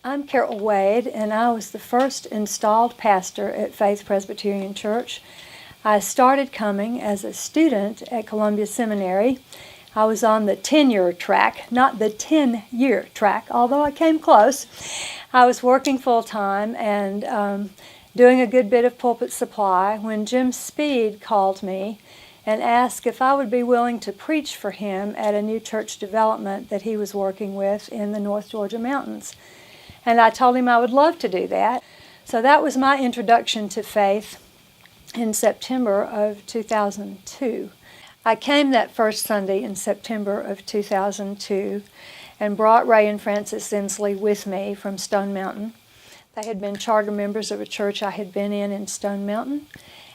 I'm Carol Wade, and I was the first installed pastor at Faith Presbyterian Church. I started coming as a student at Columbia Seminary. I was on the tenure track, not the 10-year track, although I came close. I was working full-time and doing a good bit of pulpit supply when Jim Speed called me and asked if I would be willing to preach for him at a new church development that he was working with in the North Georgia mountains. And I told him I would love to do that. So that was my introduction to faith in September of 2002. I came that first Sunday in September of 2002 and brought Ray and Frances Inslee with me from Stone Mountain. They had been charter members of a church I had been in Stone Mountain,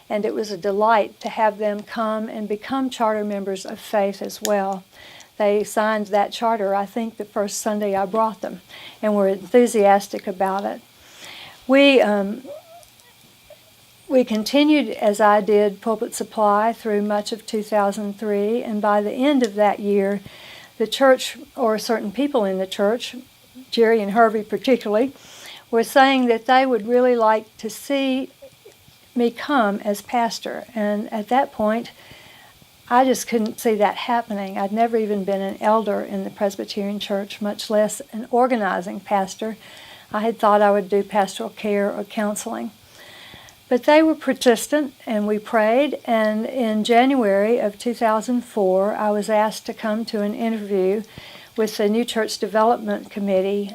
and it was a delight to have them come and become charter members of faith as well. They signed that charter, I think, the first Sunday I brought them, and were enthusiastic about it. We continued, as I did, pulpit supply through much of 2003, and by the end of that year, the church, or certain people in the church, Gerrie and Hervey particularly, were saying that they would really like to see me come as pastor. And at that point, I just couldn't see that happening. I'd never even been an elder in the Presbyterian Church, much less an organizing pastor. I had thought I would do pastoral care or counseling. But they were persistent, and we prayed, and in January of 2004, I was asked to come to an interview with the New Church Development Committee,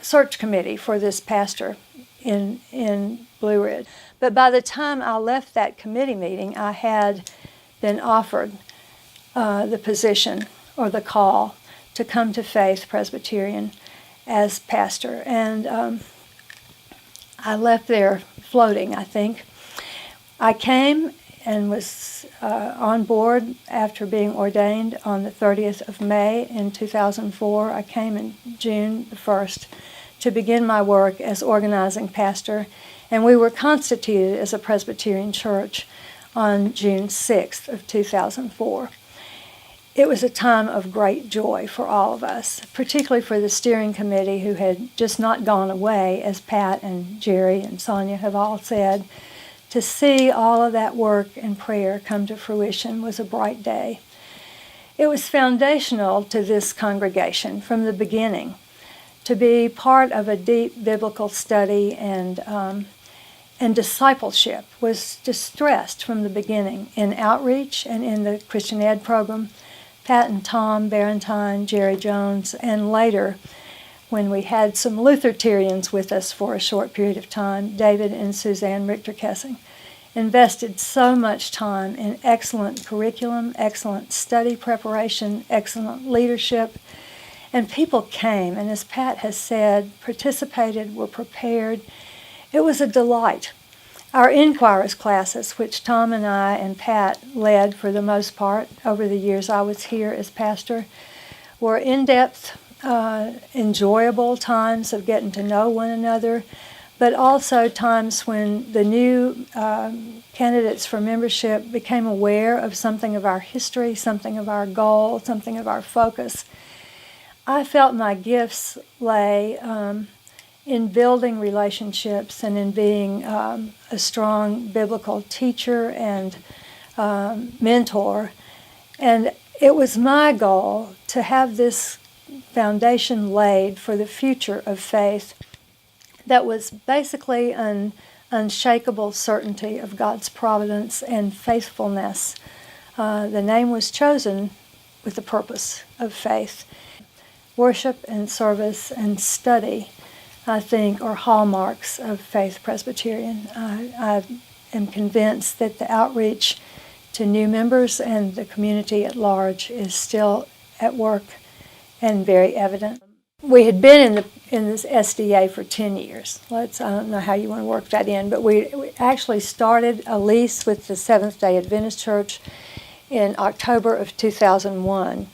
search committee for this pastor in Blue Ridge. But by the time I left that committee meeting, I had been offered the position or the call to come to Faith Presbyterian as pastor. And I left there floating, I think. I came and was on board after being ordained on the 30th of May in 2004. I came in June the 1st to begin my work as organizing pastor, and we were constituted as a Presbyterian church on June 6th of 2004. It was a time of great joy for all of us, particularly for the steering committee who had just not gone away, as Pat and Gerrie and Sonya have all said. To see all of that work and prayer come to fruition was a bright day. It was foundational to this congregation from the beginning to be part of a deep biblical study and discipleship was stressed from the beginning in outreach and in the Christian Ed program. Pat and Tom Barrentine, Gerrie Jones, and later, when we had some Luthertarians with us for a short period of time, David and Suzanne Richter-Kessing, invested so much time in excellent curriculum, excellent study preparation, excellent leadership, and people came, and as Pat has said, participated, were prepared. It was a delight. Our inquirers classes, which Tom and I and Pat led for the most part over the years I was here as pastor, were in-depth, enjoyable times of getting to know one another, but also times when the new candidates for membership became aware of something of our history, something of our goal, something of our focus. I felt my gifts lay in building relationships and in being a strong biblical teacher and mentor. And it was my goal to have this foundation laid for the future of faith that was basically an unshakable certainty of God's providence and faithfulness. The name was chosen with the purpose of faith. Worship and service and study, I think, are hallmarks of Faith Presbyterian. I am convinced that the outreach to new members and the community at large is still at work and very evident. We had been in this SDA for 10 years. I don't know how you want to work that in, but we actually started a lease with the Seventh-day Adventist Church in October of 2001.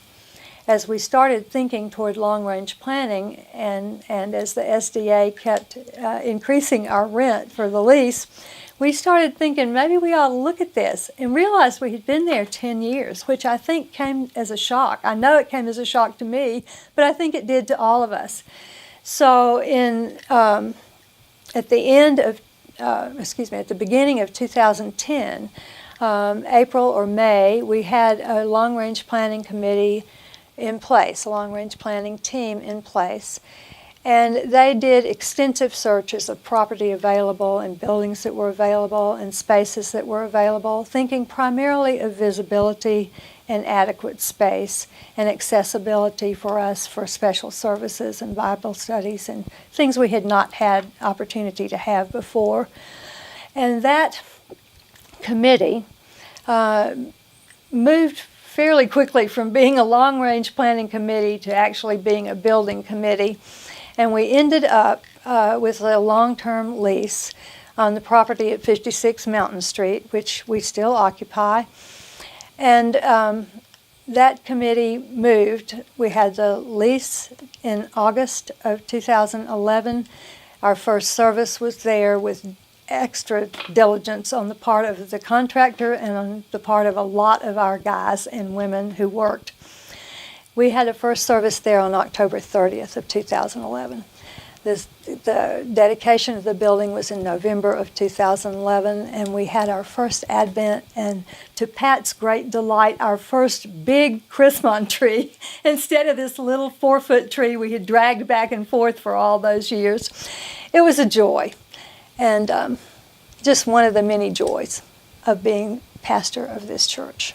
as we started thinking toward long-range planning, and as the SDA kept increasing our rent for the lease, we started thinking maybe we ought to look at this, and realized we had been there 10 years, which I think came as a shock. I know it came as a shock to me, but I think it did to all of us. So at the beginning of 2010, April or May, we had a long-range planning committee in place, a long-range planning team in place. And they did extensive searches of property available and buildings that were available and spaces that were available, thinking primarily of visibility and adequate space and accessibility for us for special services and Bible studies and things we had not had opportunity to have before. And that committee moved fairly quickly from being a long-range planning committee to actually being a building committee. And we ended up with a long-term lease on the property at 56 Mountain Street, which we still occupy. And that committee moved. We had the lease in August of 2011. Our first service was there with extra diligence on the part of the contractor and on the part of a lot of our guys and women who worked. We had a first service there on October 30th of 2011. The dedication of the building was in November of 2011, and we had our first Advent, and to Pat's great delight, our first big Christmas tree instead of this little 4-foot tree we had dragged back and forth for all those years. It was a joy, and just one of the many joys of being pastor of this church.